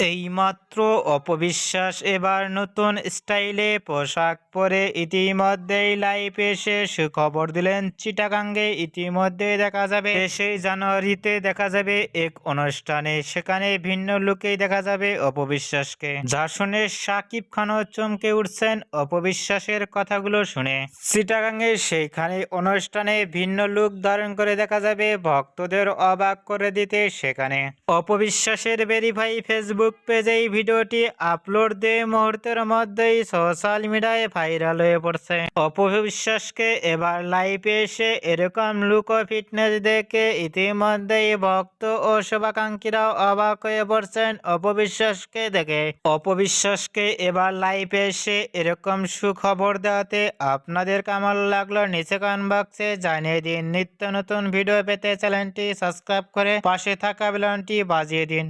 এইমাত্র অপবিশ্বাস এবার নতুন স্টাইলে পোশাক পরে ইতিমধ্যেই লাইভে এসে সুখবর দিলেন। চিটাগাঙ্গে ইতিমধ্যেই দেখা যাবে ২৩ জানুয়ারিতে দেখা যাবে এক অনুষ্ঠানে, সেখানে ভিন্ন লুকেই দেখা যাবে অপবিশ্বাসকে, যা শুনে শাকিব খানও চমকে উঠছেন অপবিশ্বাসের কথাগুলো শুনে। চিটাগাঙ্গে সেইখানে অনুষ্ঠানে ভিন্ন লুক ধারণ করে দেখা যাবে ভক্তদের অবাক করে দিতে। সেখানে অপবিশ্বাসের ভেরিফাই ফেসবুক পেজে এই ভিডিওটি আপলোড দিয়ে মুহূর্তের মধ্যেই সোশ্যাল মিডিয়ায় ভাইরাল হয়ে পড়ছে। অপবিশ্বাসকে এবার লাইভে এসে এরকম লুক ও ফিটনেস দেখে ইতিমধ্যেই ভক্ত ও শুভাকাঙ্ক্ষীরাও অবাক হয়ে পড়ছেন অপবিশ্বাসকে দেখে। অপবিশ্বাসকে এবার লাইভে এসে এরকম সুখবর দেওয়াতে আপনাদের কেমন লাগলো নিচে কমেন্ট বক্সে জানিয়ে দিন। নিত্য নতুন ভিডিও পেতে চ্যানেলটি সাবস্ক্রাইব করে পাশে থাকা বেল আইকনটি বাজিয়ে দিন।